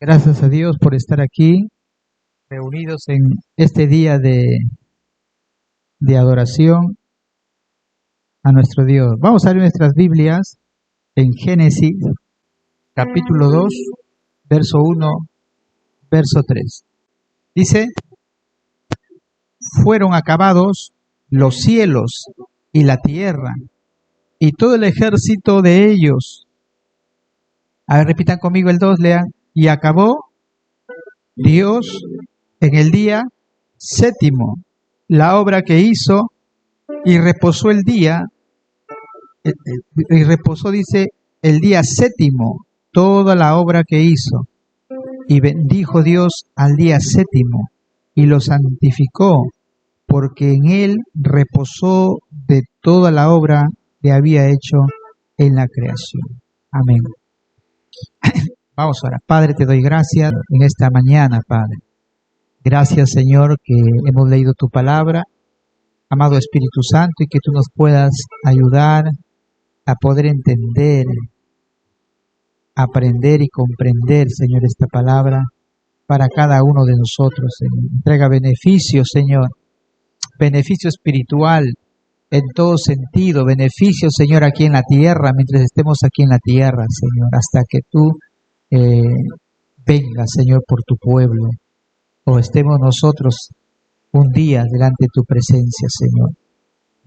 Gracias a Dios por estar aquí, reunidos en este día de adoración a nuestro Dios. Vamos a ver nuestras Biblias en Génesis, capítulo 2, verso 1, verso 3. Dice, fueron acabados los cielos y la tierra y todo el ejército de ellos. A ver, repitan conmigo el 2, lean. Y acabó Dios en el día séptimo la obra que hizo y reposó el día, y reposó, dice, el día séptimo, toda la obra que hizo. Y bendijo Dios al día séptimo y lo santificó, porque en él reposó de toda la obra que había hecho en la creación. Amén. Vamos ahora. Padre, te doy gracias en esta mañana, Padre. Gracias, Señor, que hemos leído tu palabra, amado Espíritu Santo, y que tú nos puedas ayudar a poder entender, aprender y comprender, Señor, esta palabra para cada uno de nosotros, Señor. Entrega beneficio, Señor, beneficio espiritual en todo sentido, beneficio, Señor, aquí en la tierra, mientras estemos aquí en la tierra, Señor, hasta que tú vengas, Señor, por tu pueblo, o estemos nosotros un día delante de tu presencia, Señor.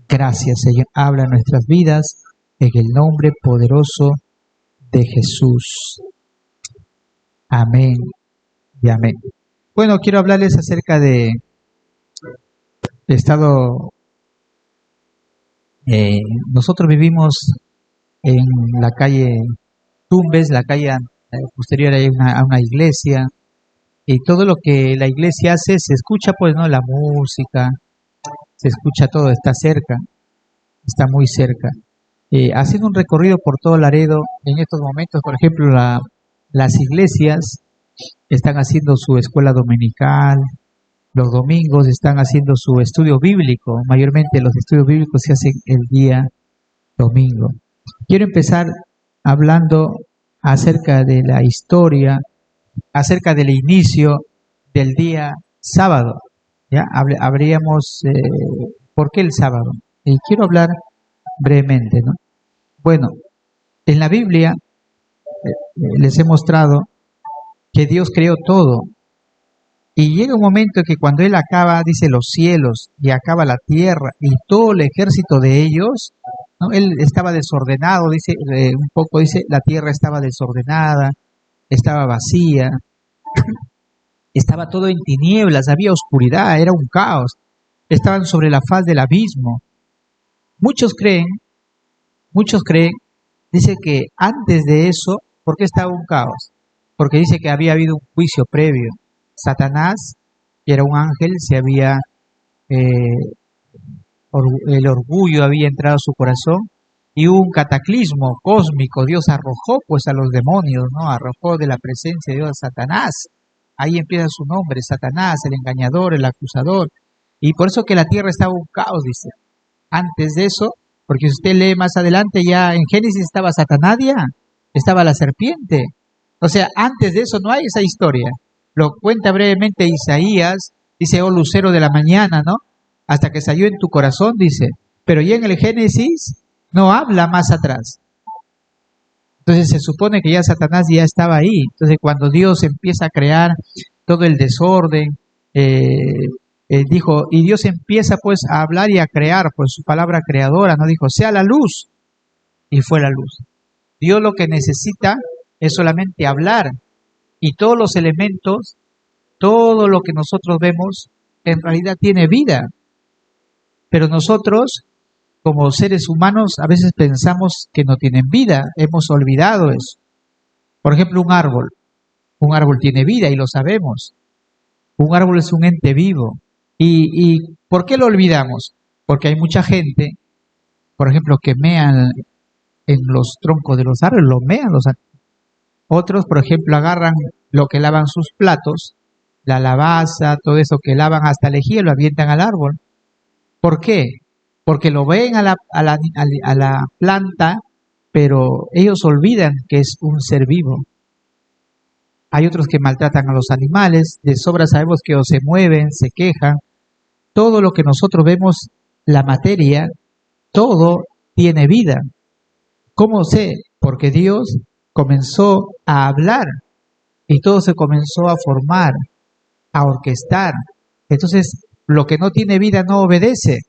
Gracias, Señor. Habla en nuestras vidas en el nombre poderoso de Jesús. Amén y amén. Bueno, quiero hablarles acerca de estado. Nosotros vivimos en la calle Tumbes, la calle posterior a una iglesia, y todo lo que la iglesia hace se escucha, pues, ¿no? La música, se escucha todo, está cerca, está muy cerca. Haciendo un recorrido por todo Laredo, en estos momentos, por ejemplo, las iglesias están haciendo su escuela dominical, los domingos están haciendo su estudio bíblico, mayormente los estudios bíblicos se hacen el día domingo. Quiero empezar hablando acerca de la historia, acerca del inicio del día sábado. ¿Ya? Habríamos, ¿por qué el sábado? Y quiero hablar brevemente, ¿no? Bueno, en la Biblia les he mostrado que Dios creó todo. Y llega un momento que cuando Él acaba, dice, los cielos, y acaba la tierra, y todo el ejército de ellos, ¿no? Él estaba desordenado, dice, un poco dice, la tierra estaba desordenada, estaba vacía, estaba todo en tinieblas, había oscuridad, era un caos, estaban sobre la faz del abismo. Muchos creen, dice que antes de eso, ¿por qué estaba un caos? Porque dice que había habido un juicio previo. Satanás, que era un ángel, se había el orgullo había entrado a su corazón y hubo un cataclismo cósmico. Dios arrojó pues a los demonios, ¿no? Arrojó de la presencia de Dios a Satanás. Ahí empieza su nombre, Satanás, el engañador, el acusador. Y por eso que la tierra estaba un caos, dice. Antes de eso, porque si usted lee más adelante, ya en Génesis estaba Satanás, ya estaba la serpiente. O sea, antes de eso no hay esa historia. Lo cuenta brevemente Isaías, dice, oh lucero de la mañana, ¿no? Hasta que salió en tu corazón, dice. Pero ya en el Génesis no habla más atrás. Entonces se supone que ya Satanás ya estaba ahí. Entonces cuando Dios empieza a crear todo el desorden, dijo, y Dios empieza pues a hablar y a crear, pues su palabra creadora, ¿no? Dijo, sea la luz, y fue la luz. Dios lo que necesita es solamente hablar, y todos los elementos, todo lo que nosotros vemos, en realidad tiene vida. Pero nosotros, como seres humanos, a veces pensamos que no tienen vida, hemos olvidado eso. Por ejemplo, un árbol tiene vida y lo sabemos. Un árbol es un ente vivo. ¿Y por qué lo olvidamos? Porque hay mucha gente, por ejemplo, que mean en los troncos de los árboles, lo mean los árboles. Otros, por ejemplo, agarran lo que lavan sus platos, la lavaza, todo eso que lavan hasta lejía, lo avientan al árbol. ¿Por qué? Porque lo ven a la planta, pero ellos olvidan que es un ser vivo. hay otros que maltratan a los animales, de sobra sabemos que o se mueven, se quejan. Todo lo que nosotros vemos, la materia, todo tiene vida. ¿Cómo sé? Porque Dios comenzó a hablar y todo se comenzó a formar, a orquestar. Entonces, lo que no tiene vida no obedece.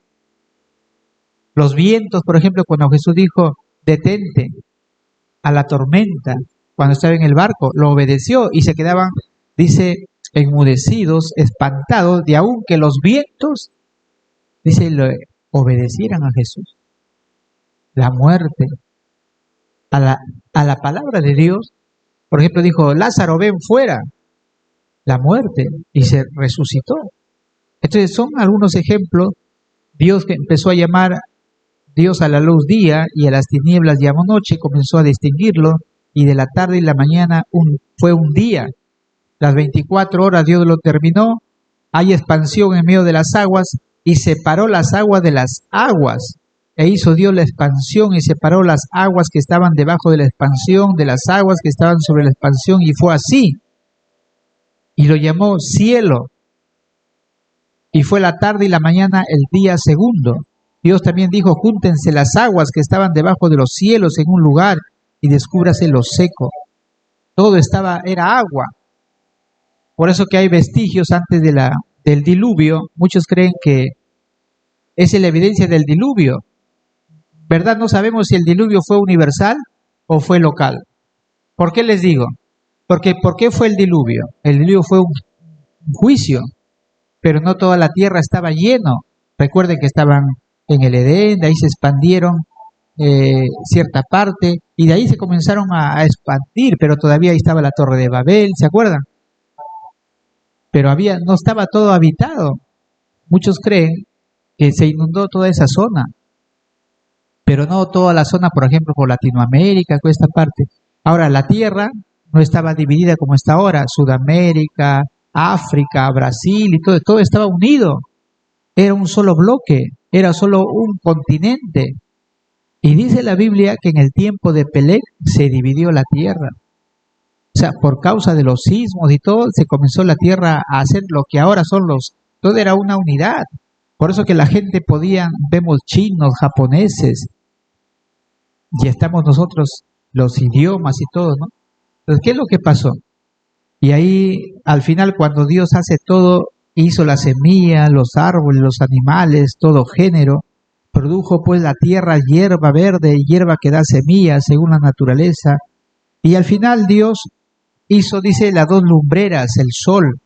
Los vientos, por ejemplo, cuando Jesús dijo, detente a la tormenta, cuando estaba en el barco, lo obedeció y se quedaban, dice, enmudecidos, espantados, de aun que los vientos, dice, lo obedecieran a Jesús. La muerte, a la palabra de Dios, por ejemplo, dijo, Lázaro, ven fuera, la muerte, y se resucitó. Entonces son algunos ejemplos. Dios que empezó a llamar Dios a la luz día y a las tinieblas llamó noche, comenzó a distinguirlo, y de la tarde y la mañana fue un día. Las 24 horas Dios lo terminó, hay expansión en medio de las aguas, y separó las aguas de las aguas, e hizo Dios la expansión y separó las aguas que estaban debajo de la expansión de las aguas que estaban sobre la expansión, y fue así, y lo llamó cielo, y fue la tarde y la mañana el día segundo. Dios también dijo, júntense las aguas que estaban debajo de los cielos en un lugar, y descúbrase lo seco. Todo era agua. Por eso que hay vestigios antes del diluvio. Muchos creen que esa es la evidencia del diluvio. ¿Verdad? No sabemos si el diluvio fue universal o fue local. ¿Por qué les digo? Porque ¿por qué fue el diluvio? El diluvio fue un juicio, pero no toda la tierra estaba lleno. Recuerden que estaban en el Edén, de ahí se expandieron cierta parte, y de ahí se comenzaron a expandir, pero todavía ahí estaba la Torre de Babel, ¿se acuerdan? Pero no estaba todo habitado. Muchos creen que se inundó toda esa zona, pero no toda la zona, por ejemplo, por Latinoamérica, con esta parte. Ahora, la tierra no estaba dividida como está ahora, Sudamérica, África, Brasil, y todo estaba unido. Era un solo bloque, era solo un continente. Y dice la Biblia que en el tiempo de Pelec se dividió la tierra. O sea, por causa de los sismos y todo, se comenzó la tierra a hacer lo que ahora son todo era una unidad. Por eso que la gente vemos chinos, japoneses, y estamos nosotros, los idiomas y todo, ¿no? Entonces, ¿qué es lo que pasó? Y ahí, al final, cuando Dios hace todo, hizo la semilla, los árboles, los animales, todo género, produjo pues la tierra hierba verde y hierba que da semillas según la naturaleza. Y al final Dios hizo, dice, las dos lumbreras, el sol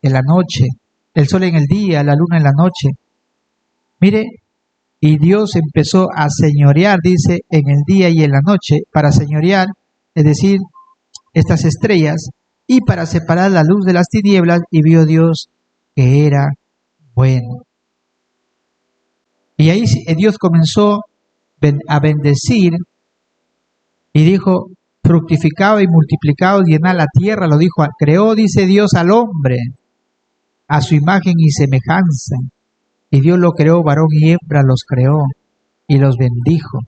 en la noche, el sol en el día, la luna en la noche. Mire, y Dios empezó a señorear, dice, en el día y en la noche, para señorear, es decir, estas estrellas, y para separar la luz de las tinieblas, y vio Dios que era bueno. Y ahí Dios comenzó a bendecir y dijo, fructificaos y multiplicaos, llenad la tierra, lo dijo, creó, dice Dios, al hombre a su imagen y semejanza, y Dios lo creó, varón y hembra los creó, y los bendijo.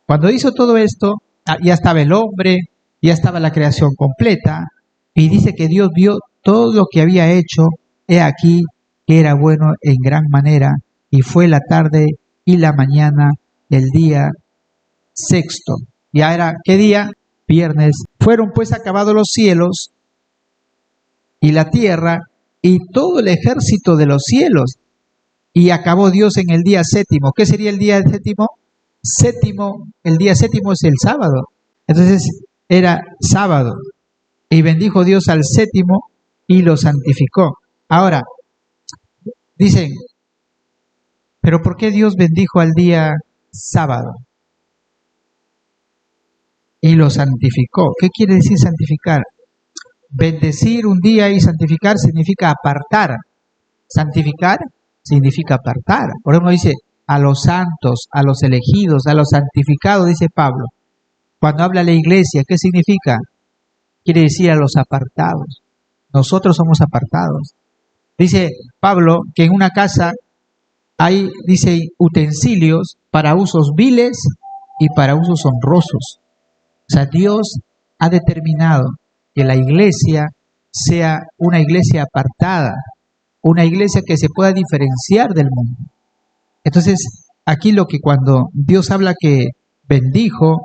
Cuando hizo todo esto, ya estaba el hombre, ya estaba la creación completa, y dice que Dios vio todo lo que había hecho, he aquí que era bueno en gran manera, y fue la tarde y la mañana del día sexto. Ya era, ¿qué día? Viernes. Fueron pues acabados los cielos y la tierra y todo el ejército de los cielos. Y acabó Dios en el día séptimo. ¿Qué sería el día séptimo? El día séptimo es el sábado. Entonces era sábado. Y bendijo Dios al séptimo y lo santificó. Ahora, dicen, ¿pero por qué Dios bendijo al día sábado? Y lo santificó. ¿Qué quiere decir santificar? Bendecir un día y santificar significa apartar. Santificar significa apartar. Por ejemplo, dice a los santos, a los elegidos, a los santificados, dice Pablo. Cuando habla la iglesia, ¿qué significa? Quiere decir a los apartados. Nosotros somos apartados. Dice Pablo que en una casa hay, dice, utensilios para usos viles y para usos honrosos. O sea, Dios ha determinado que la iglesia sea una iglesia apartada, una iglesia que se pueda diferenciar del mundo. Entonces, aquí lo que cuando Dios habla que bendijo,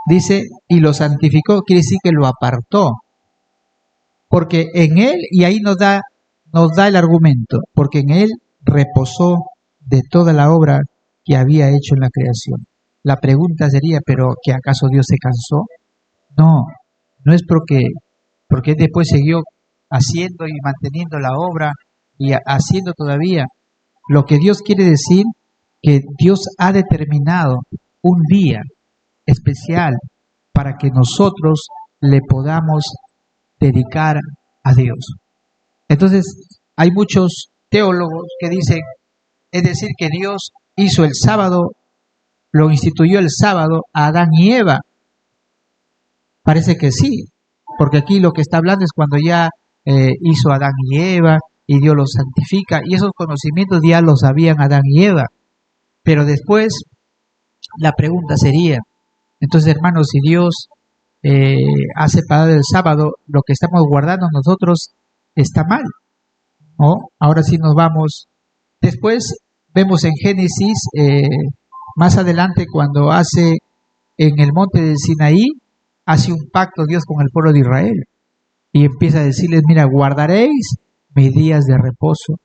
dice, y lo santificó, quiere decir que lo apartó. Porque en él, y ahí nos da el argumento, porque en él reposó de toda la obra que había hecho en la creación. La pregunta sería, ¿pero que acaso Dios se cansó? No, no es porque después siguió haciendo y manteniendo la obra y haciendo todavía. Lo que Dios quiere decir que Dios ha determinado un día especial para que nosotros le podamos dedicar a Dios. Entonces, hay muchos teólogos que dicen, es decir, que Dios hizo el sábado, lo instituyó el sábado a Adán y Eva. Parece que sí, porque aquí lo que está hablando es cuando ya hizo Adán y Eva y Dios los santifica, y esos conocimientos ya los sabían Adán y Eva. Pero después la pregunta sería, entonces hermanos, si Dios ha separado el sábado, lo que estamos guardando nosotros está mal, ¿no? Ahora sí nos vamos. Después vemos en Génesis, más adelante cuando hace en el monte del Sinaí, hace un pacto Dios con el pueblo de Israel y empieza a decirles, mira, guardaréis mis días de reposo,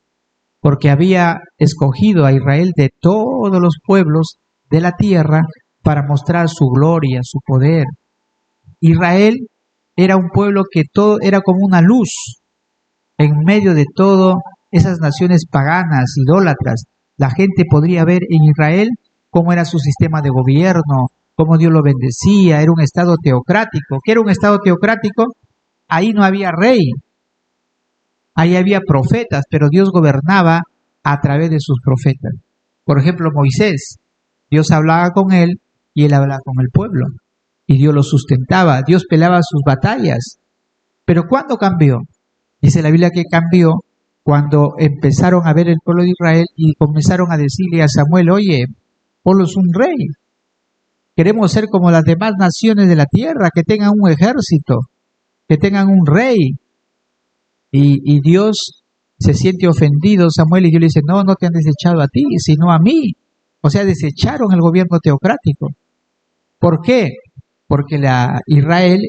porque había escogido a Israel de todos los pueblos de la tierra para mostrar su gloria, su poder. Israel era un pueblo que todo era como una luz en medio de todo esas naciones paganas, idólatras. La gente podría ver en Israel cómo era su sistema de gobierno, cómo Dios lo bendecía, era un estado teocrático. ¿Qué era un estado teocrático? Ahí no había rey, ahí había profetas, pero Dios gobernaba a través de sus profetas. Por ejemplo, Moisés, Dios hablaba con él y él hablaba con el pueblo. Y Dios lo sustentaba, Dios peleaba sus batallas. Pero ¿cuándo cambió? Dice la Biblia que cambió cuando empezaron a ver el pueblo de Israel y comenzaron a decirle a Samuel, oye, ponlos un rey. Queremos ser como las demás naciones de la tierra, que tengan un ejército, que tengan un rey. Y Dios se siente ofendido, Samuel, y Dios le dice, no, no te han desechado a ti, sino a mí. O sea, desecharon el gobierno teocrático. ¿Por qué? Porque Israel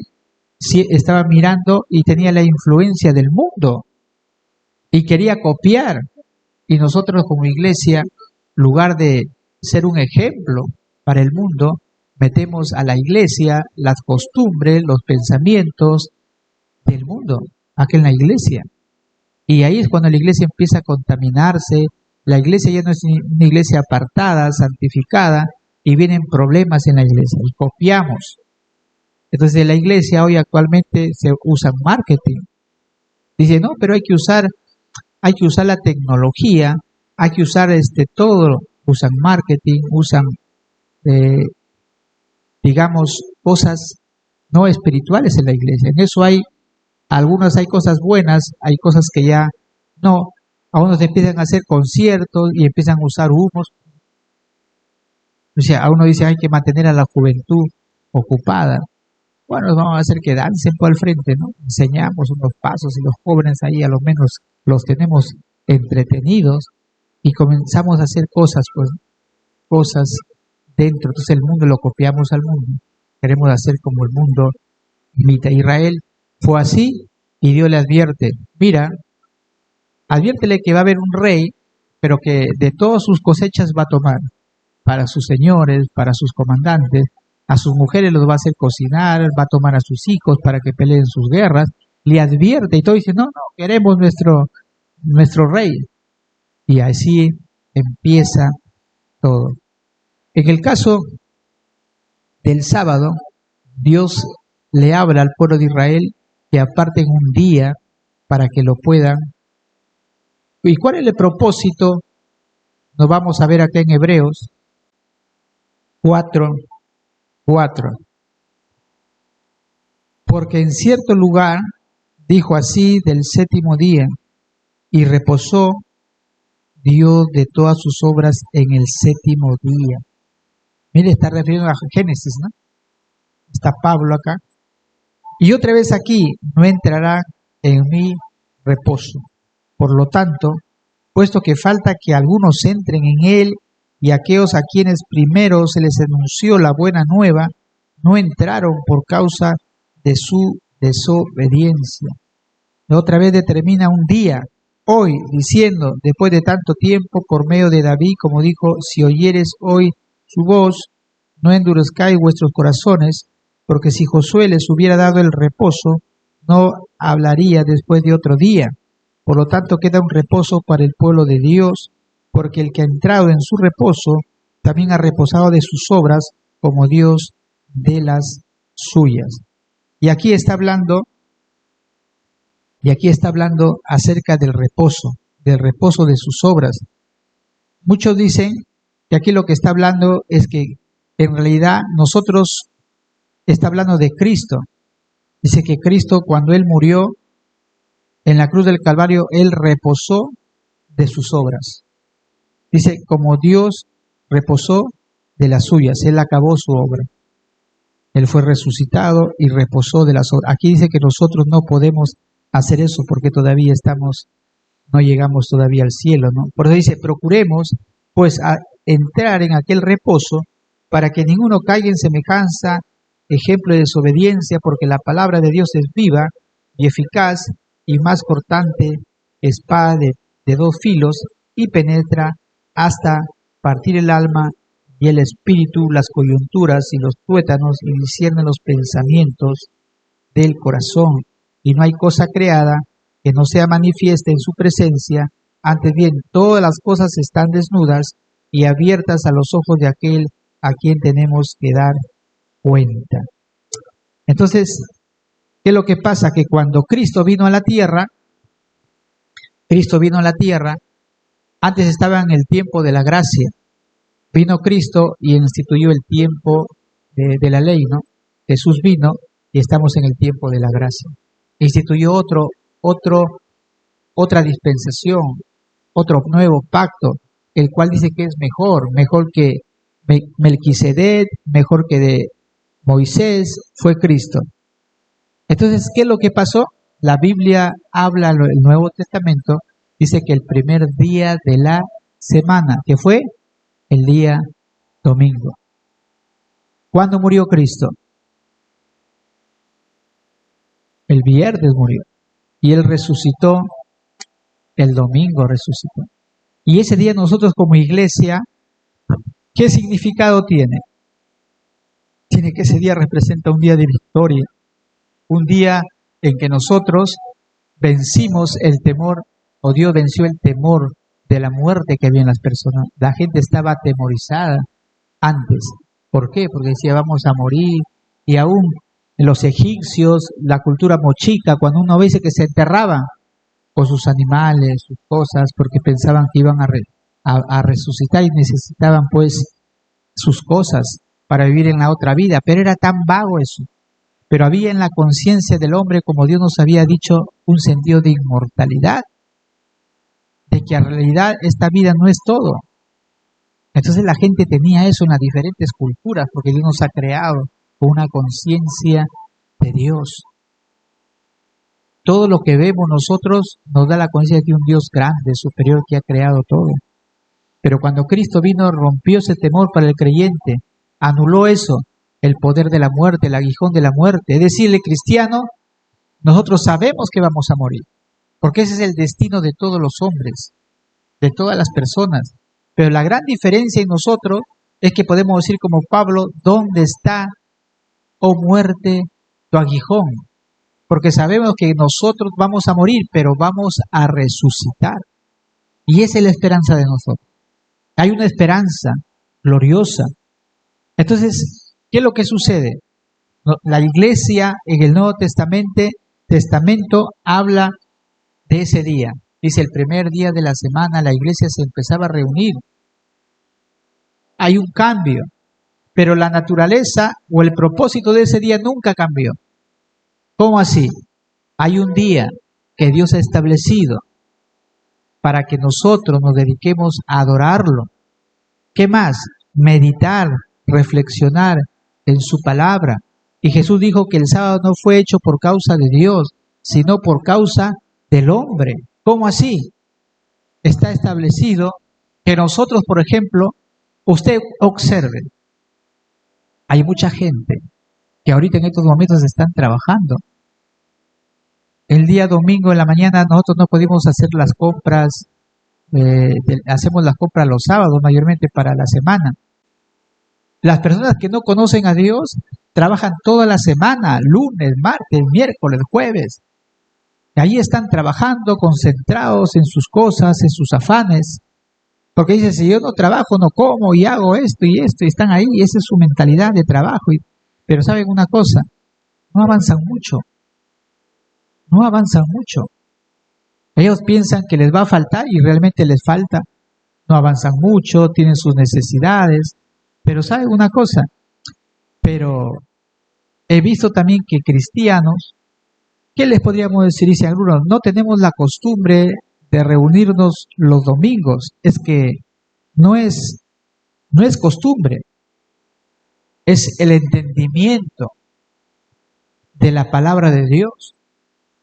estaba mirando y tenía la influencia del mundo y quería copiar. Y nosotros como iglesia, en lugar de ser un ejemplo para el mundo, metemos a la iglesia las costumbres, los pensamientos del mundo, aquí en la iglesia. Y ahí es cuando la iglesia empieza a contaminarse, la iglesia ya no es una iglesia apartada, santificada, y vienen problemas en la iglesia, y copiamos. Entonces la iglesia hoy actualmente se usa marketing. Dice, no, pero hay que usar la tecnología, hay que usar todo, usan marketing, usan digamos, cosas no espirituales en la iglesia. En eso hay cosas buenas, hay cosas que ya no. A unos empiezan a hacer conciertos y empiezan a usar humos. O sea, a uno dice hay que mantener a la juventud ocupada. Bueno, vamos a hacer que dancen por el frente, ¿no? Enseñamos unos pasos y los jóvenes ahí a lo menos los tenemos entretenidos y comenzamos a hacer cosas dentro. Entonces el mundo lo copiamos al mundo. Queremos hacer como el mundo imita. Israel fue así y Dios le advierte, mira, adviértele que va a haber un rey, pero que de todas sus cosechas va a tomar para sus señores, para sus comandantes, a sus mujeres los va a hacer cocinar, va a tomar a sus hijos para que peleen sus guerras, le advierte y todo dice, no, queremos nuestro rey. Y así empieza todo. En el caso del sábado, Dios le habla al pueblo de Israel que aparten un día para que lo puedan. ¿Y cuál es el propósito? Nos vamos a ver acá en Hebreos 4:4. Porque en cierto lugar dijo así del séptimo día, y reposó Dios de todas sus obras en el séptimo día. Mire, está refiriendo a Génesis, ¿no? Está Pablo acá. Y otra vez aquí, no entrarán en mi reposo. Por lo tanto, puesto que falta que algunos entren en él, y aquellos a quienes primero se les anunció la buena nueva, no entraron por causa de su desobediencia. Otra vez determina un día, hoy, diciendo, después de tanto tiempo, por medio de David, como dijo, si oyeres hoy su voz, no endurezcáis vuestros corazones, porque si Josué les hubiera dado el reposo, no hablaría después de otro día. Por lo tanto, queda un reposo para el pueblo de Dios, porque el que ha entrado en su reposo, también ha reposado de sus obras, como Dios de las suyas. Y aquí está hablando acerca del reposo de sus obras. Muchos dicen que aquí lo que está hablando es que en realidad nosotros está hablando de Cristo. Dice que Cristo, cuando Él murió en la cruz del Calvario, Él reposó de sus obras. Dice, como Dios reposó de las suyas, Él acabó su obra. Él fue resucitado y reposó de las obras. Aquí dice que nosotros no podemos hacer eso porque todavía no llegamos todavía al cielo, ¿no? Por eso dice, procuremos pues a entrar en aquel reposo para que ninguno caiga en semejanza, ejemplo de desobediencia, porque la palabra de Dios es viva y eficaz y más cortante, espada de dos filos, y penetra hasta partir el alma y el espíritu, las coyunturas y los tuétanos, y discierne los pensamientos del corazón. Y no hay cosa creada que no sea manifiesta en su presencia, antes bien, todas las cosas están desnudas y abiertas a los ojos de aquel a quien tenemos que dar cuenta. Entonces, ¿qué es lo que pasa? Que cuando Cristo vino a la tierra, antes estaba en el tiempo de la gracia. Vino Cristo y instituyó el tiempo de la ley, ¿no? Jesús vino y estamos en el tiempo de la gracia. Instituyó otra dispensación, otro nuevo pacto, el cual dice que es mejor que Melquisedec, mejor que de Moisés, fue Cristo. Entonces, ¿qué es lo que pasó? La Biblia habla, el Nuevo Testamento, dice que el primer día de la semana, que fue el día domingo. ¿Cuándo murió Cristo? El viernes murió. Y Él resucitó, el domingo resucitó. Y ese día nosotros como iglesia, ¿qué significado tiene? Tiene que ese día representa un día de victoria, un día en que nosotros vencimos el temor, o Dios venció el temor de la muerte que había en las personas. La gente estaba atemorizada antes. ¿Por qué? Porque decía, vamos a morir. Y aún los egipcios, la cultura mochica, cuando uno dice que se enterraban con sus animales, sus cosas, porque pensaban que iban a resucitar y necesitaban pues sus cosas para vivir en la otra vida. Pero era tan vago eso. Pero había en la conciencia del hombre, como Dios nos había dicho, un sentido de inmortalidad, de que en realidad esta vida no es todo. Entonces la gente tenía eso en las diferentes culturas, porque Dios nos ha creado con una conciencia de Dios. Todo lo que vemos nosotros nos da la conciencia de un Dios grande, superior, que ha creado todo. Pero cuando Cristo vino, rompió ese temor para el creyente, anuló eso, el poder de la muerte, el aguijón de la muerte. Es decir, el cristiano, nosotros sabemos que vamos a morir, porque ese es el destino de todos los hombres, de todas las personas. Pero la gran diferencia en nosotros es que podemos decir como Pablo, ¿dónde está, oh muerte, tu aguijón? Porque sabemos que nosotros vamos a morir, pero vamos a resucitar. Y esa es la esperanza de nosotros. Hay una esperanza gloriosa. Entonces, ¿qué es lo que sucede? La iglesia en el Nuevo Testamento habla de ese día. Dice, el primer día de la semana la iglesia se empezaba a reunir. Hay un cambio, pero la naturaleza o el propósito de ese día nunca cambió. ¿Cómo así? Hay un día que Dios ha establecido para que nosotros nos dediquemos a adorarlo. ¿Qué más? Meditar, reflexionar en su palabra Y Jesús dijo que el sábado no fue hecho por causa de Dios, sino por causa del hombre. ¿Cómo así? Está establecido que nosotros, por ejemplo, usted observe, hay mucha gente que ahorita en estos momentos están trabajando. El día domingo en la mañana nosotros no podemos hacer las compras, hacemos las compras los sábados mayormente para la semana. Las personas que no conocen a Dios trabajan toda la semana, lunes, martes, miércoles, jueves. Y ahí están trabajando, concentrados en sus cosas, en sus afanes. Porque dicen, si yo no trabajo, no como y hago esto, y están ahí, y esa es su mentalidad de trabajo. Pero saben una cosa, no avanzan mucho. No avanzan mucho. Ellos piensan que les va a faltar y realmente les falta. No avanzan mucho, tienen sus necesidades. Pero ¿saben una cosa? Pero he visto también que cristianos, ¿qué les podríamos decir? Dice algunos, no tenemos la costumbre de reunirnos los domingos. Es que no es costumbre, es el entendimiento de la palabra de Dios.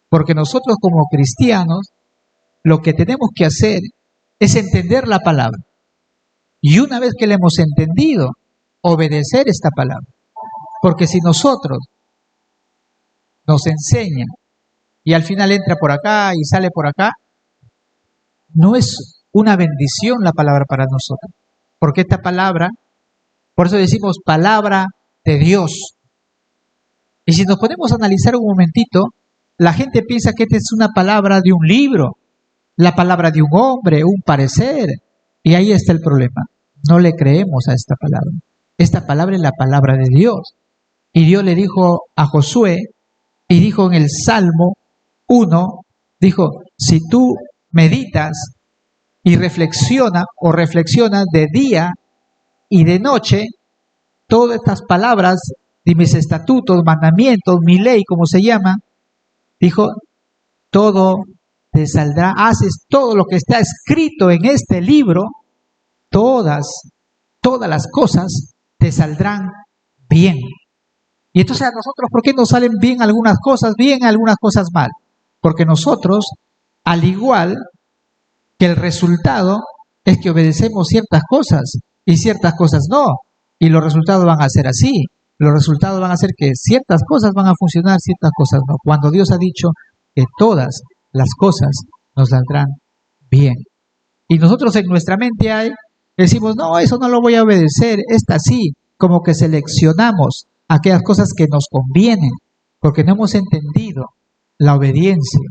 Porque nosotros como cristianos, lo que tenemos que hacer es entender la palabra. Y una vez que la hemos entendido, obedecer esta palabra. Porque si nosotros nos enseñan y al final entra por acá y sale por acá, no es una bendición la palabra para nosotros. Porque esta palabra, por eso decimos palabra de Dios. Y si nos ponemos a analizar un momentito, la gente piensa que esta es una palabra de un libro, la palabra de un hombre, un parecer. Y ahí está el problema. No le creemos a esta palabra. Esta palabra es la palabra de Dios. Y Dios le dijo a Josué, y dijo en el Salmo 1, dijo, si tú meditas y reflexionas de día y de noche, todas estas palabras de mis estatutos, mandamientos, mi ley, como se llama, dijo, todo te saldrá, haces todo lo que está escrito en este libro, todas las cosas te saldrán bien. Y entonces a nosotros, ¿por qué nos salen bien algunas cosas mal? Porque nosotros, al igual que el resultado, es que obedecemos ciertas cosas y ciertas cosas no. Y los resultados van a ser así. Los resultados van a ser que ciertas cosas van a funcionar, ciertas cosas no. Cuando Dios ha dicho que todas las cosas nos saldrán bien. Y nosotros en nuestra mente decimos, no, eso no lo voy a obedecer, esta sí, como que seleccionamos aquellas cosas que nos convienen, porque no hemos entendido la obediencia.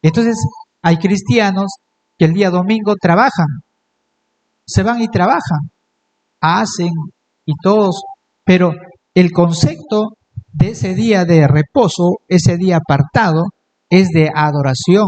Entonces, hay cristianos que el día domingo trabajan, se van y trabajan, hacen y todos, pero el concepto de ese día de reposo, ese día apartado, es de adoración.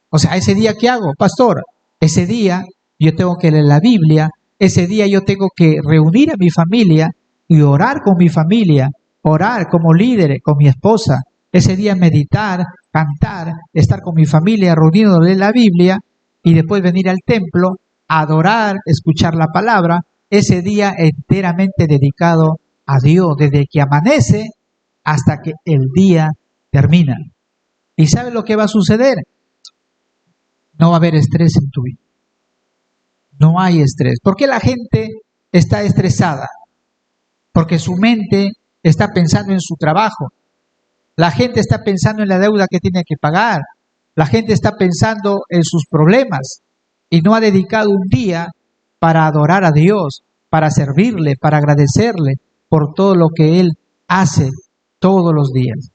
O sea, ese día, ¿qué hago, pastor? Ese día yo tengo que leer la Biblia, ese día yo tengo que reunir a mi familia y orar con mi familia, orar como líder con mi esposa, ese día meditar, cantar, estar con mi familia, reunido, leer la Biblia y después venir al templo, adorar, escuchar la palabra, ese día enteramente dedicado a Dios, desde que amanece hasta que el día termina. ¿Y sabe lo que va a suceder? No va a haber estrés en tu vida. No hay estrés. ¿Por qué la gente está estresada? Porque su mente está pensando en su trabajo. La gente está pensando en la deuda que tiene que pagar. La gente está pensando en sus problemas y no ha dedicado un día para adorar a Dios, para servirle, para agradecerle por todo lo que Él hace todos los días.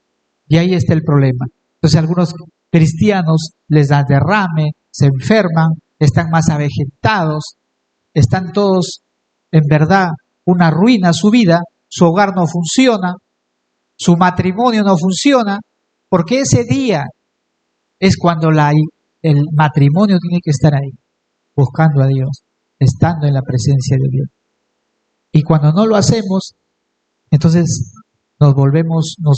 Y ahí está el problema. Entonces algunos cristianos les da derrame, se enferman, están más avejentados, están todos en verdad una ruina su vida, su hogar no funciona, su matrimonio no funciona, porque ese día es cuando el matrimonio tiene que estar ahí, buscando a Dios, estando en la presencia de Dios. Y cuando no lo hacemos, entonces nos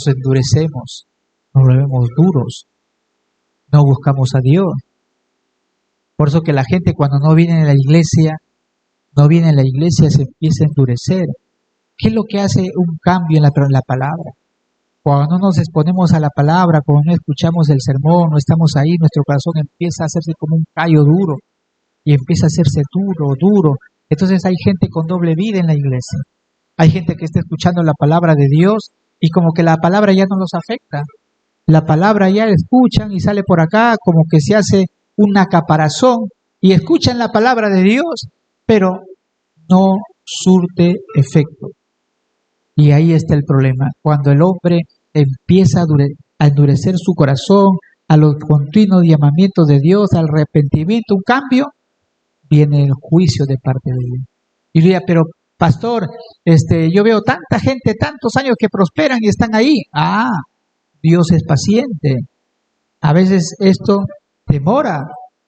endurecemos, nos volvemos duros, no buscamos a Dios. Por eso que la gente cuando no viene a la iglesia, se empieza a endurecer. ¿Qué es lo que hace un cambio en la palabra? Cuando no nos exponemos a la palabra, cuando no escuchamos el sermón, no estamos ahí, nuestro corazón empieza a hacerse como un callo duro y empieza a hacerse duro, duro. Entonces hay gente con doble vida en la iglesia. Hay gente que está escuchando la palabra de Dios y como que la palabra ya no los afecta. La palabra ya la escuchan y sale por acá como que se hace una caparazón y escuchan la palabra de Dios, pero no surte efecto. Y ahí está el problema. Cuando el hombre empieza a endurecer su corazón a los continuos llamamientos de Dios, al arrepentimiento, un cambio, viene el juicio de parte de Dios. Y diría, pero pastor, yo veo tanta gente, tantos años que prosperan y están ahí. Dios es paciente. A veces esto demora,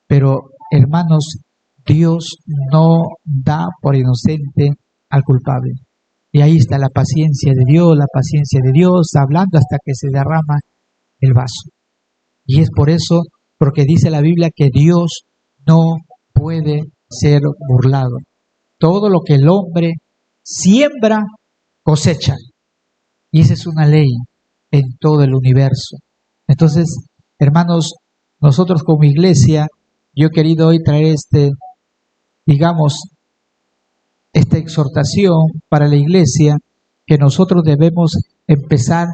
pero hermanos, Dios no da por inocente al culpable. Y ahí está la paciencia de Dios, hablando hasta que se derrama el vaso. Y es por eso, porque dice la Biblia que Dios no puede ser burlado. Todo lo que el hombre siembra, cosecha. Y esa es una ley en todo el universo. Entonces, hermanos, nosotros como iglesia, yo he querido hoy traer esta exhortación para la iglesia, que nosotros debemos empezar.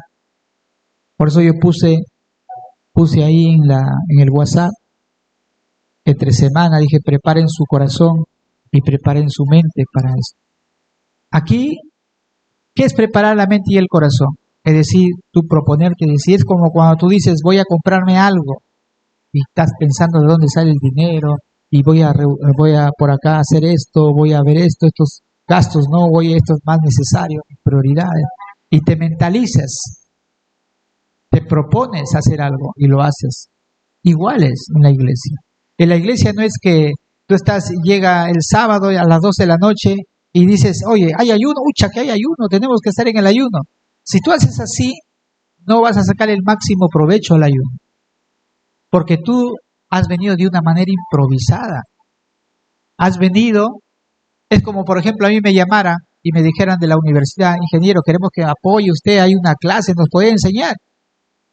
Por eso yo puse ahí en el WhatsApp, entre semana, dije, preparen su corazón y preparen su mente para eso. Aquí, ¿qué es preparar la mente y el corazón? Es decir, tú proponerte, decir, es como cuando tú dices, voy a comprarme algo, y estás pensando de dónde sale el dinero, y voy a por acá hacer esto, voy a ver estos gastos, esto es más necesario, prioridades, y te mentalizas, te propones hacer algo y lo haces. Iguales en la iglesia. En la iglesia no es que tú llega el sábado a las 12 de la noche y dices, oye, hay ayuno, que hay ayuno, tenemos que estar en el ayuno. Si tú haces así, no vas a sacar el máximo provecho al ayuno, porque tú has venido de una manera improvisada. Has venido, es como por ejemplo a mí me llamaran y me dijeran de la universidad, ingeniero, queremos que apoye usted, hay una clase, nos puede enseñar.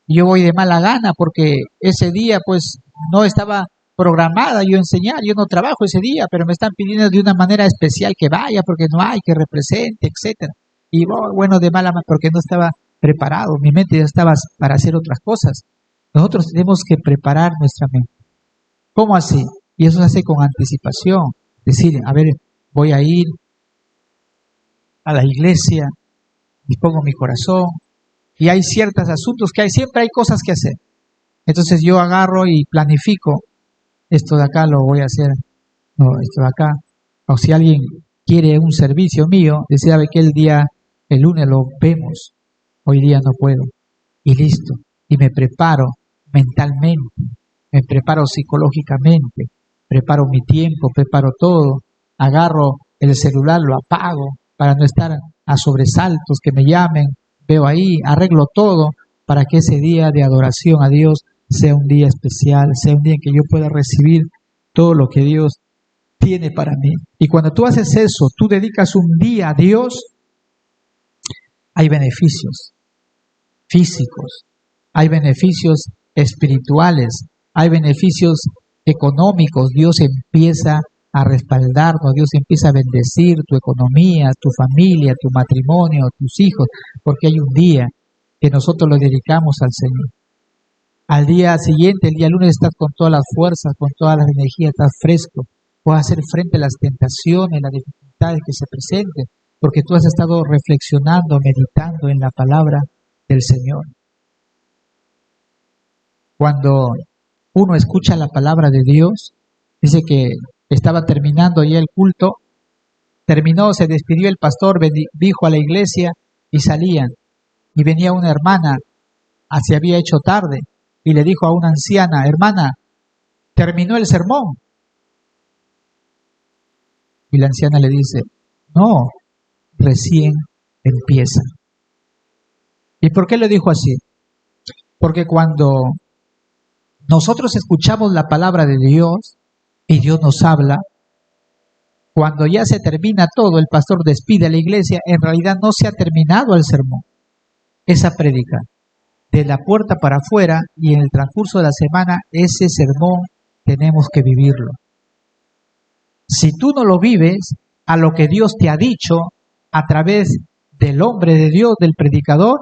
Y yo voy de mala gana porque ese día pues no estaba programada yo enseñar, yo no trabajo ese día, pero me están pidiendo de una manera especial que vaya porque no hay, que represente, etcétera. Y bueno, de mala manera porque no estaba preparado, mi mente ya estaba para hacer otras cosas. Nosotros tenemos que preparar nuestra mente. ¿Cómo así? Y eso se hace con anticipación. Decir, a ver, voy a ir a la iglesia, dispongo mi corazón, y hay ciertos asuntos siempre hay cosas que hacer. Entonces yo agarro y planifico, esto de acá lo voy a hacer, esto de acá. O si alguien quiere un servicio mío, decir, sabe que el lunes lo vemos, hoy día no puedo. Y listo. Y me preparo mentalmente, me preparo psicológicamente, preparo mi tiempo, preparo todo, agarro el celular, lo apago para no estar a sobresaltos, que me llamen, veo ahí, arreglo todo para que ese día de adoración a Dios sea un día especial, sea un día en que yo pueda recibir todo lo que Dios tiene para mí. Y cuando tú haces eso, tú dedicas un día a Dios, hay beneficios físicos, hay beneficios espirituales, hay beneficios económicos. Dios empieza a respaldarnos, Dios empieza a bendecir tu economía, tu familia, tu matrimonio, tus hijos, porque hay un día que nosotros lo dedicamos al Señor. Al día siguiente, el día lunes, estás con todas las fuerzas, con todas las energías, estás fresco, puedes hacer frente a las tentaciones, las dificultades que se presenten, porque tú has estado reflexionando, meditando en la palabra del Señor. Cuando uno escucha la palabra de Dios, dice que estaba terminando ya el culto, terminó, se despidió el pastor, bendijo a la iglesia y salían. Y venía una hermana, se había hecho tarde, y le dijo a una anciana, hermana, terminó el sermón. Y la anciana le dice, no, recién empieza. ¿Y por qué le dijo así? Porque cuando nosotros escuchamos la palabra de Dios y Dios nos habla, cuando ya se termina todo, el pastor despide a la iglesia, en realidad no se ha terminado el sermón, esa prédica. de la puerta para afuera, y en el transcurso de la semana ese sermón tenemos que vivirlo. Si tú no lo vives a lo que Dios te ha dicho a través del hombre de Dios, del predicador,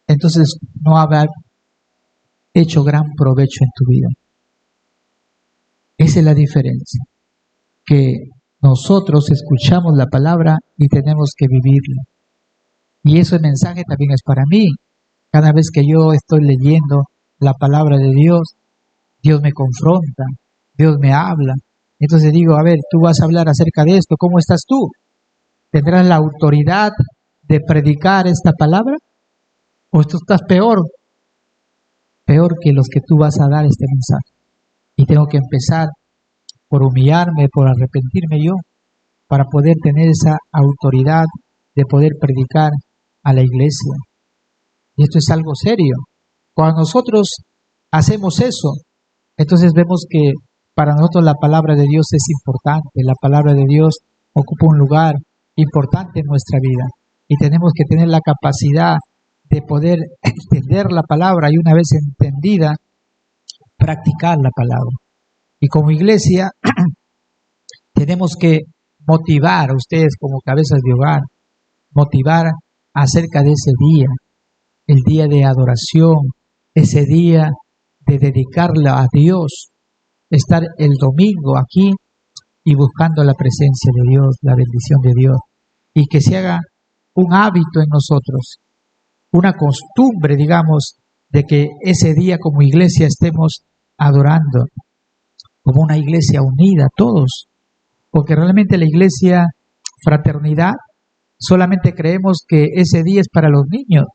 entonces no habrá hecho gran provecho en tu vida. Esa es la diferencia, que nosotros escuchamos la palabra y tenemos que vivirla. Y ese mensaje también es para mí. Cada vez que yo estoy leyendo la palabra de Dios, Dios me confronta, Dios me habla. Entonces digo, a ver, tú vas a hablar acerca de esto, ¿cómo estás tú? ¿Tendrás la autoridad de predicar esta palabra? ¿O tú estás peor que los que tú vas a dar este mensaje? Y tengo que empezar por humillarme, por arrepentirme yo, para poder tener esa autoridad de poder predicar a la iglesia. Y esto es algo serio. Cuando nosotros hacemos eso, entonces vemos que para nosotros la palabra de Dios es importante. La palabra de Dios ocupa un lugar importante en nuestra vida. Y tenemos que tener la capacidad de poder entender la palabra y una vez entendida, practicar la palabra. Y como iglesia tenemos que motivar a ustedes como cabezas de hogar, motivar acerca de ese día, el día de adoración, ese día de dedicarla a Dios, estar el domingo aquí y buscando la presencia de Dios, la bendición de Dios, y que se haga un hábito en nosotros, una costumbre, digamos, de que ese día como iglesia estemos adorando, como una iglesia unida, todos, porque realmente la iglesia fraternidad, solamente creemos que ese día es para los niños,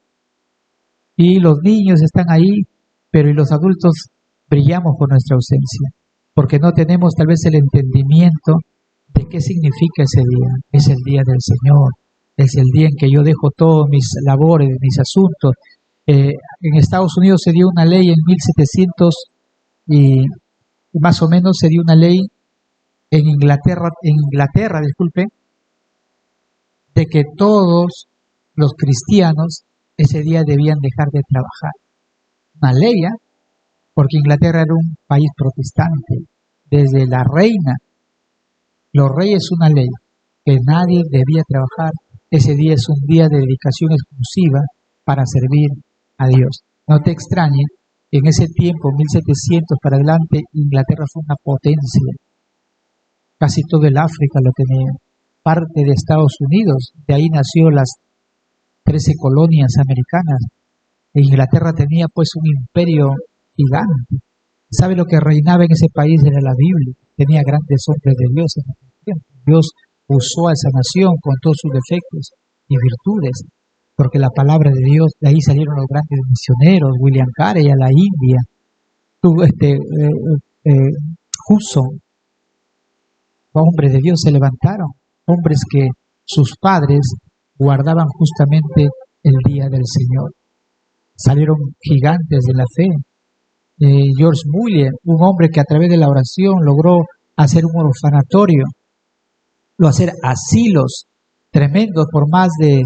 y los niños están ahí, pero y los adultos brillamos por nuestra ausencia, porque no tenemos tal vez el entendimiento de qué significa ese día. Es el día del Señor, es el día en que yo dejo todos mis labores, mis asuntos. En Estados Unidos se dio una ley en 1700 y más o menos se dio una ley en Inglaterra, disculpe, de que todos los cristianos ese día debían dejar de trabajar. Una ley, porque Inglaterra era un país protestante. Desde la reina, los reyes, una ley, que nadie debía trabajar. Ese día es un día de dedicación exclusiva para servir a Dios. No te extrañe, en ese tiempo, 1700 para adelante, Inglaterra fue una potencia. Casi todo el África lo tenía. Parte de Estados Unidos, de ahí nació las 13 colonias americanas. Inglaterra tenía pues un imperio gigante. ¿Sabe lo que reinaba en ese país? Era la Biblia. Tenía grandes hombres de Dios en ese tiempo. Dios usó a esa nación con todos sus defectos y virtudes, porque la palabra de Dios, de ahí salieron los grandes misioneros, William Carey a la India, Hudson, hombres de Dios se levantaron, hombres que sus padres guardaban justamente el día del Señor. Salieron gigantes de la fe. George Muller, un hombre que a través de la oración logró hacer un orfanatorio, hacer asilos tremendos por más de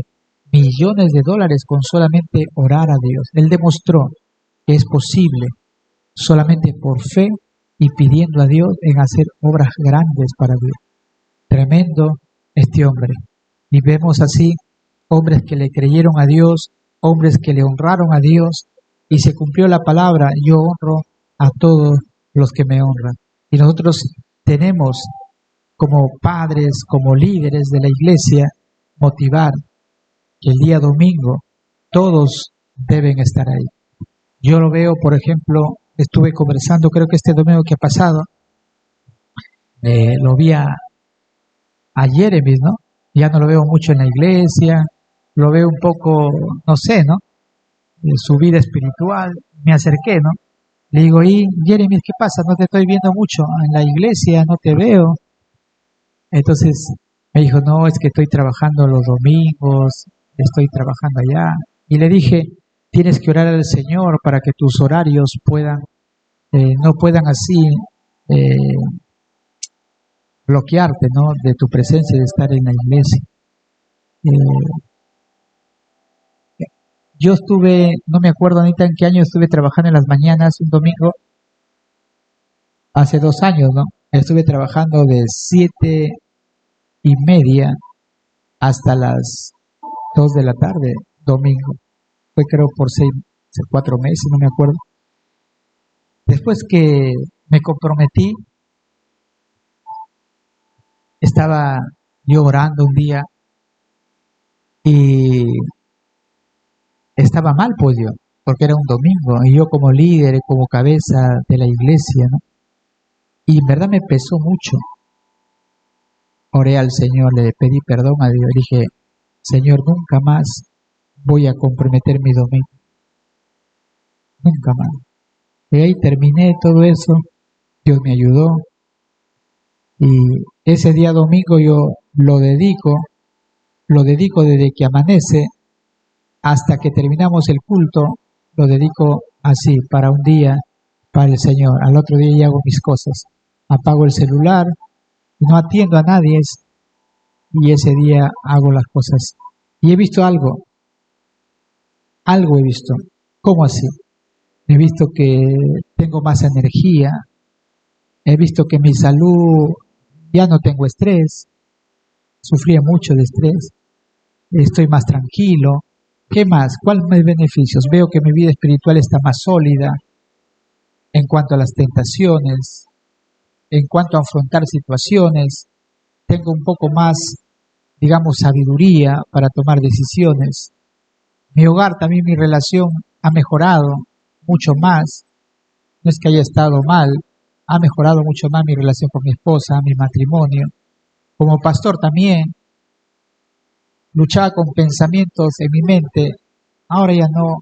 millones de dólares con solamente orar a Dios. Él demostró que es posible solamente por fe y pidiendo a Dios en hacer obras grandes para Dios. Tremendo este hombre. Y vemos así hombres que le creyeron a Dios, hombres que le honraron a Dios, y se cumplió la palabra: yo honro a todos los que me honran. Y nosotros tenemos como padres, como líderes de la iglesia, motivar que el día domingo todos deben estar ahí. Yo lo veo, por ejemplo, estuve conversando, creo que este domingo que ha pasado, lo vi a Jeremy, ¿no? Ya no lo veo mucho en la iglesia, lo veo un poco, no sé, ¿no? Su vida espiritual. Me acerqué, ¿no? Le digo, y Jeremy, ¿qué pasa? No te estoy viendo mucho en la iglesia, no te veo. Entonces me dijo, no, es que estoy trabajando los domingos, estoy trabajando allá. Y le dije, tienes que orar al Señor para que tus horarios no puedan así bloquearte, ¿no? De tu presencia, de estar en la iglesia. Yo estuve, no me acuerdo ahorita en qué año estuve trabajando en las mañanas, un domingo, hace 2 años, ¿no? Estuve trabajando de 7:30 hasta las 2 de la tarde, domingo. Fue creo por 4 meses, no me acuerdo. Después que me comprometí, estaba yo orando un día y estaba mal, pues yo, porque era un domingo y yo como líder, como cabeza de la iglesia, ¿no? Y en verdad me pesó mucho. Oré al Señor, le pedí perdón a Dios, dije, Señor, nunca más voy a comprometer mi domingo, nunca más. Y ahí terminé todo eso, Dios me ayudó y ese día domingo yo lo dedico desde que amanece hasta que terminamos el culto, lo dedico así, para un día, para el Señor. Al otro día ya hago mis cosas, apago el celular, no atiendo a nadie y ese día hago las cosas. Y he visto algo he visto. ¿Cómo así? He visto que tengo más energía, he visto que mi salud, ya no tengo estrés, sufría mucho de estrés, estoy más tranquilo. ¿Qué más? ¿Cuáles más beneficios? Veo que mi vida espiritual está más sólida en cuanto a las tentaciones, en cuanto a afrontar situaciones, tengo un poco más, digamos, sabiduría para tomar decisiones. Mi hogar también, mi relación ha mejorado mucho más, no es que haya estado mal, ha mejorado mucho más mi relación con mi esposa, mi matrimonio. Como pastor también, luchaba con pensamientos en mi mente, ahora ya no,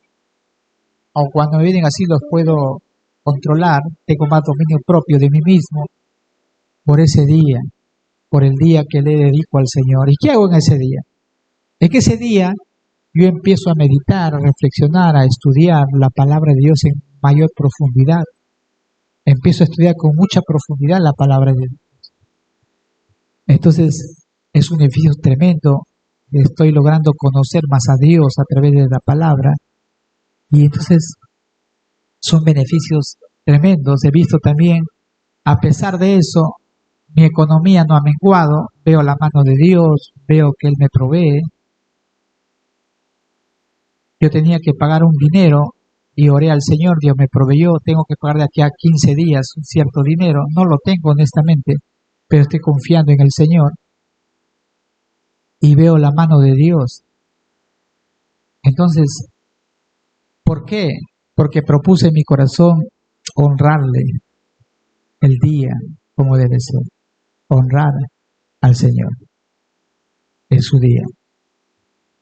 o cuando me vienen así los puedo controlar, tengo más dominio propio de mí mismo por ese día, por el día que le dedico al Señor. ¿Y qué hago en ese día? Es que ese día yo empiezo a meditar, a reflexionar, a estudiar la palabra de Dios en mayor profundidad. Empiezo a estudiar con mucha profundidad la palabra de Dios. Entonces es un beneficio tremendo. Estoy logrando conocer más a Dios a través de la palabra y entonces son beneficios tremendos. He visto también, a pesar de eso, mi economía no ha menguado, veo la mano de Dios, veo que Él me provee. Yo tenía que pagar un dinero y oré al Señor, Dios me proveyó, tengo que pagar de aquí a 15 días un cierto dinero, no lo tengo honestamente, pero estoy confiando en el Señor y veo la mano de Dios. Entonces, ¿por qué? Porque propuse en mi corazón honrarle el día como debe ser, honrar al Señor en su día.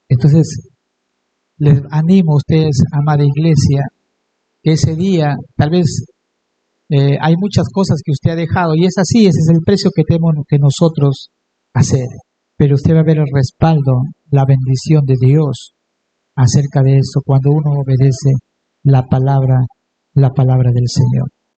Entonces, les animo a ustedes, amada iglesia, que ese día, tal vez hay muchas cosas que usted ha dejado, y es así, ese es el precio que tenemos que nosotros hacer, pero usted va a ver el respaldo, la bendición de Dios acerca de eso, cuando uno obedece la palabra del Señor.